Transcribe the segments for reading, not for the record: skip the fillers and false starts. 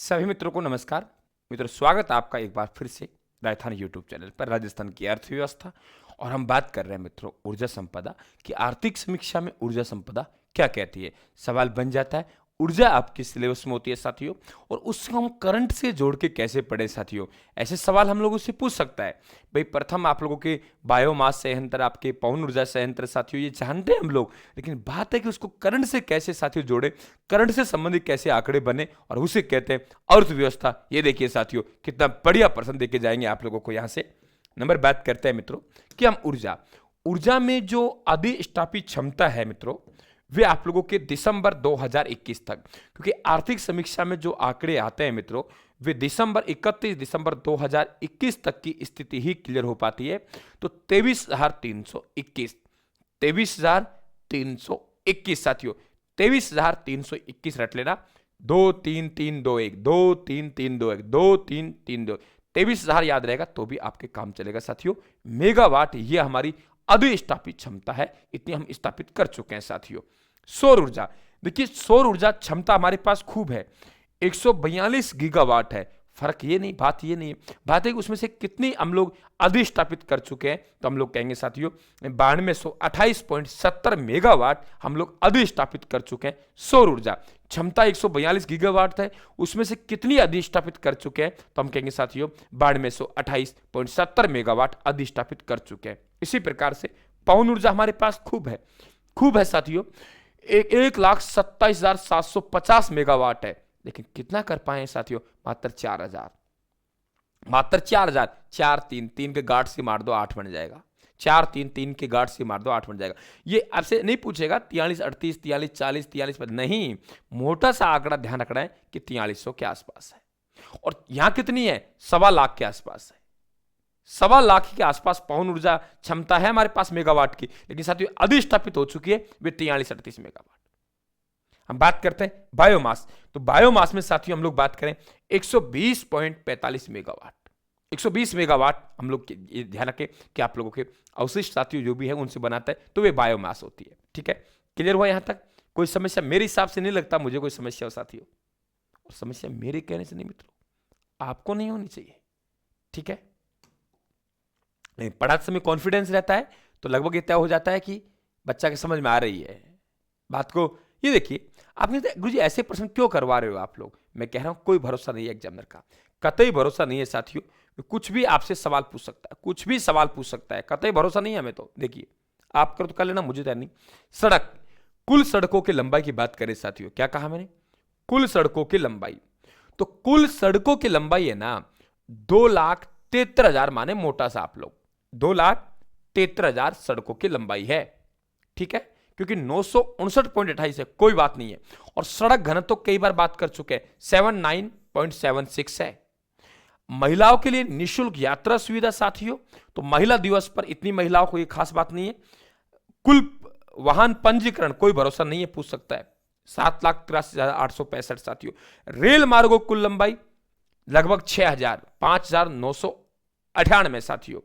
सभी मित्रों को नमस्कार। मित्रों, स्वागत है आपका एक बार फिर से राजस्थान यूट्यूब चैनल पर। राजस्थान की अर्थव्यवस्था और हम बात कर रहे हैं मित्रों ऊर्जा संपदा की। आर्थिक समीक्षा में ऊर्जा संपदा क्या कहती है। सवाल बन जाता है, ऊर्जा आपके सिलेबस में होती है साथियों, और उसको हम करंट से जोड़ के कैसे पढ़े साथियों। ऐसे सवाल हम लोगों से पूछ सकता है। भाई प्रथम आप लोगों के बायोमास संयंत्र, आपके पवन ऊर्जा संयंत्र साथियों, ये जानते हैं हम लोग, लेकिन बात है कि उसको करंट से कैसे साथियों जोड़े, करंट से संबंधित कैसे आंकड़े बने, और उसे कहते हैं अर्थव्यवस्था। ये देखिए साथियों, कितना बढ़िया प्रश्न देके जाएंगे आप लोगों को। यहां से नंबर बात करते हैं मित्रों कि हम ऊर्जा में जो अधिष्ठापित क्षमता है मित्रों, वे आप लोगों के दिसंबर 2021 तक, क्योंकि आर्थिक समीक्षा में जो आंकड़े आते हैं मित्रों, वे 31 दिसंबर 2021 तक की स्थिति ही क्लियर हो पाती है। तो 23,321 साथियों, 23,321 रट लेना। 23321 23321 23321 23,000 याद रहेगा तो भी आपके काम चलेगा साथियों। मेगावाट ये हमारी अधिष्ठापित क्षमता है, इतनी हम स्थापित कर चुके हैं साथियों। सौर ऊर्जा, देखिए सौर ऊर्जा क्षमता हमारे पास खूब है, 142 गीगावाट है। फर्क ये नहीं, बात ये नहीं है, बात है कि उसमें से कितनी हम लोग अधिष्ठापित कर चुके हैं। तो हम लोग कहेंगे साथियों 9228.70 मेगावाट हम लोग अधिष्ठापित कर चुके हैं। सौर ऊर्जा क्षमता 142 गीगावाट है, उसमें से कितनी अधिष्ठापित कर चुके हैं, तो हम कहेंगे साथियों 9228.70 मेगावाट अधिष्ठापित कर चुके हैं। इसी प्रकार से पवन ऊर्जा हमारे पास खूब है साथियों, 1,27,750 मेगावाट है। लेकिन कितना कर पाए साथियों, मात्र 4,000। 4 3 3 के गार्ड से मार दो 8 बन जाएगा। 4 3 3 के गार्ड से मार दो 8 बन जाएगा। ये आपसे नहीं पूछेगा 43 38 43 40 43 पर, नहीं, मोटा सा आंकड़ा ध्यान रखना है कि 4300 के आसपास है। और यहां कितनी है, 1.25 लाख के आसपास है। 1.25 लाख के आसपास पवन ऊर्जा क्षमता है हमारे पास मेगावाट की, लेकिन साथियों अधिष्ठापित हो चुकी है वे 43-38 मेगावाट। हम बात करते हैं बायोमास, तो बायोमास में साथियों हम लोग बात करें 120.45 मेगावाट। 120 मेगावाट हम लोग ये ध्यान रखें कि आप लोगों के अवशिष्ट साथियों जो भी है उनसे बनाता है, तो वे बायोमास होती है। ठीक है, क्लियर हुआ यहां तक? कोई समस्या मेरे हिसाब से नहीं लगता मुझे कोई समस्या हो साथियों, और समस्या मेरे कहने से नहीं मित्रों, आपको नहीं होनी चाहिए। ठीक है, नहीं पढ़ाते समय कॉन्फिडेंस रहता है तो लगभग इतना हो जाता है कि बच्चा के समझ में आ रही है बात को। ये देखिए, आपने गुरुजी ऐसे प्रश्न क्यों करवा रहे हो आप लोग। मैं कह रहा हूं कोई भरोसा नहीं है एग्जामिनर का, कतई भरोसा नहीं है साथियों। कुछ भी आपसे सवाल पूछ सकता है, कुछ भी सवाल पूछ सकता है, कतई भरोसा नहीं है हमें। तो देखिए, आप करो तो कर लेना, मुझे तो नहीं। सड़क, कुल सड़कों की लंबाई की बात करें साथियों, क्या कहा मैंने, कुल सड़कों की लंबाई। तो कुल सड़कों की लंबाई है ना 2,73,000, माने मोटा सा आप लोग 2,73,000 सड़कों की लंबाई है। ठीक है, क्योंकि 959.28 है, कोई बात नहीं है। और सड़क घनत्व तो कई बार बात कर चुके हैं, 79.76 है। महिलाओं के लिए निःशुल्क यात्रा सुविधा साथियों, तो महिला दिवस पर इतनी महिलाओं को ये खास बात नहीं है। कुल वाहन पंजीकरण कोई भरोसा नहीं है, पूछ सकता है, 7,83,865 साथियों। रेल मार्गों की कुल लंबाई लगभग 6,000, 5,998 साथियों।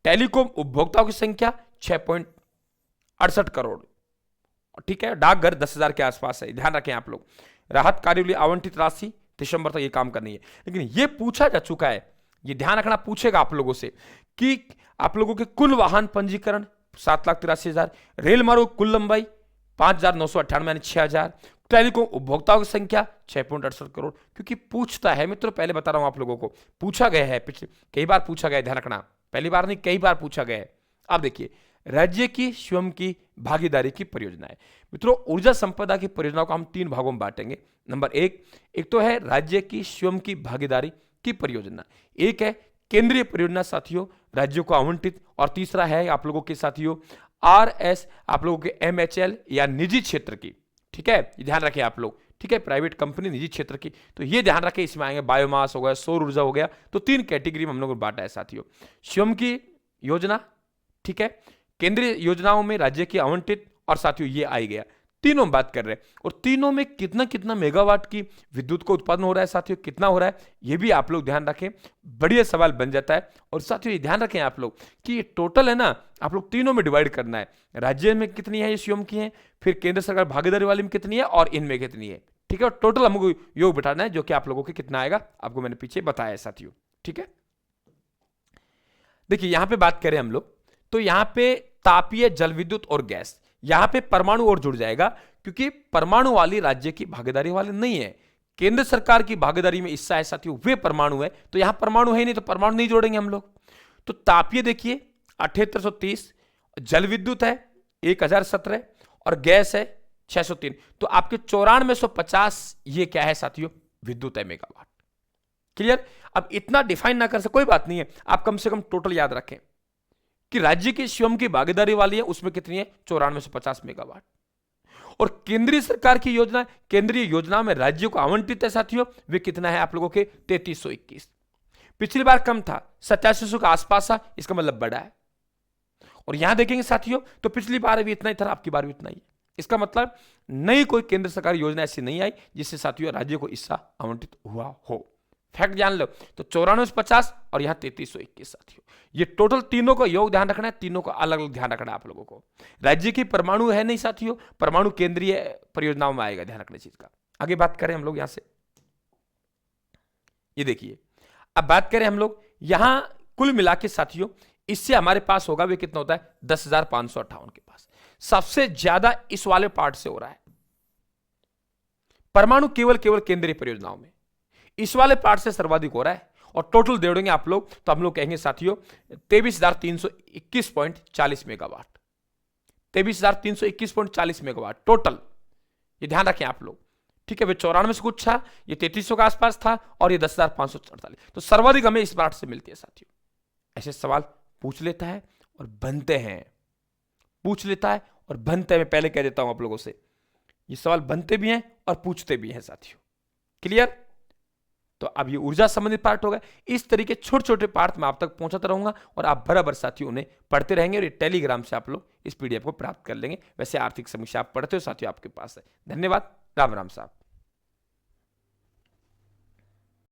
टेलीकॉम उपभोक्ताओं की संख्या 6.68 करोड़। ठीक है, डाकघर 10,000 के आसपास है, ध्यान रखें आप लोग। राहत कार्यों के लिए आवंटित राशि दिसंबर तक ये काम करनी है। लेकिन ये पूछा जा चुका है, ये ध्यान रखना, पूछेगा आप लोगों से कि आप लोगों के कुल वाहन पंजीकरण 7,83,000, रेल मार्गों कुल लंबाई 5,998 यानी 6,000, टेलीकॉम उपभोक्ताओं की संख्या 6.68 करोड़। क्योंकि पूछता है मित्रों, पहले बता रहा हूं आप लोगों को, पूछा गया है, पिछले कई बार पूछा गया है, ध्यान रखना, पहली बार नहीं कई बार पूछा गया है। अब देखिए, राज्य की स्वयं की भागीदारी की परियोजनाएं मित्रों, ऊर्जा संपदा की परियोजनाओं को हम 3 भागों में बांटेंगे। नंबर एक तो है राज्य की स्वयं की भागीदारी की परियोजना, एक है केंद्रीय परियोजना साथियों राज्यों को आवंटित, और तीसरा है आप लोगों के साथियों RS, आप लोगों के MHL या निजी क्षेत्र की। ठीक है, ये ध्यान रखें आप लोग। ठीक है, प्राइवेट कंपनी, निजी क्षेत्र की, तो ये ध्यान रखें। इसमें आएंगे बायोमास हो गया, सौर ऊर्जा हो गया, तो 3 कैटेगरी में हम लोगों ने बांटा है साथियों। स्वयं की योजना, ठीक है, केंद्रीय योजनाओं में राज्य की आवंटित, और साथियों ये आई गया, तीनों में बात कर रहे हैं। और तीनों में कितना कितना मेगावाट की विद्युत को उत्पादन हो रहा है साथियों, कितना हो रहा है, ये भी आप लोग ध्यान रखें, बढ़िया सवाल बन जाता है। और साथियों ये ध्यान रखें आप लोग कि ये टोटल है ना, आप लोग तीनों में डिवाइड करना है। राज्य में कितनी है ये स्वयं की है, फिर केंद्र सरकार भागीदारी वाली में कितनी है, और इनमें कितनी है। ठीक है, और टोटल हमको योग बिठाना है, जो कि आप लोगों के कितना आएगा आपको मैंने पीछे बताया है साथियों। ठीक है, देखिए यहां पे बात करें हम लोग, तो यहां पे तापीय, जल विद्युत और गैस, यहां पे परमाणु और जुड़ जाएगा, क्योंकि परमाणु वाली राज्य की भागीदारी वाले नहीं है, केंद्र सरकार की भागीदारी में हिस्सा है साथियों, वे परमाणु है। तो यहां परमाणु है नहीं, तो परमाणु नहीं जोड़ेंगे हम लोग। तो तापीय देखिए 7830, जल विद्युत है 1017 और गैस है 603। तो आपके 9450 ये क्या है साथियों, विद्युत है मेगावाट। क्लियर। अब इतना डिफाइन ना कर सके कोई बात नहीं है, आप कम से कम टोटल याद रखें कि राज्य की स्वयं की भागीदारी वाली है, उसमें कितनी है 9450 मेगावाट। और केंद्रीय सरकार की योजना, केंद्रीय योजना में राज्यों को आवंटित है साथियों, वे कितना है आप लोगों के 3321। पिछली बार कम था, 8700 के आसपास था, इसका मतलब बड़ा है। और यहां देखेंगे साथियों, तो पिछली बार भी इतना ही था, आपकी बार भी इतना ही है। इसका मतलब नई कोई केंद्र सरकार योजना ऐसी नहीं आई जिससे साथियों राज्य को हिस्सा आवंटित हुआ हो। फैक्ट जान लो, तो 9450 और यहां 3321 साथियों, ये टोटल तीनों को योग ध्यान रखना है, तीनों को अलग अलग ध्यान रखना है आप लोगों को। राज्य की परमाणु है नहीं साथियों, परमाणु केंद्रीय परियोजनाओं में आएगा, ध्यान रखने चीज का। आगे बात करें हम लोग यहां से, ये देखिए, अब बात करें हम लोग यहां कुल मिला के साथियों, इससे हमारे पास होगा वे कितना होता है 10,558 के पास। सबसे ज्यादा इस वाले पार्ट से हो रहा है परमाणु, केवल केंद्रीय परियोजनाओं में, इस वाले पार्ट से सर्वाधिक हो रहा है। और टोटल जोड़ेंगे आप लोग तो हम लोग कहेंगे साथियों 23,321.40 मेगावाट, 23,321.40 मेगावाट टोटल, ये ध्यान रखें आप लोग। ठीक है, वे 94 से कुछ था, ये 3300 के आसपास था, और ये 10,548, तो सर्वाधिक हमें इस पार्ट से मिलती है साथियों। ऐसे सवाल पूछ लेता है और बनते हैं, पूछ लेता है और बनते हैं। मैं पहले कह देता हूं आप लोगों से, ये सवाल बनते भी हैं और पूछते भी हैं साथियों। क्लियर। तो अब ये ऊर्जा संबंधित पार्ट होगा, इस तरीके छोटे छोटे पार्ट में आप तक पहुंचाता रहूंगा और आप बराबर साथियों उन्हें पढ़ते रहेंगे, और ये टेलीग्राम से आप लोग इस पीडीएफ को प्राप्त कर लेंगे। वैसे आर्थिक समीक्षा आप पढ़ते हो साथियों, आपके पास है। धन्यवाद, राम राम साहब।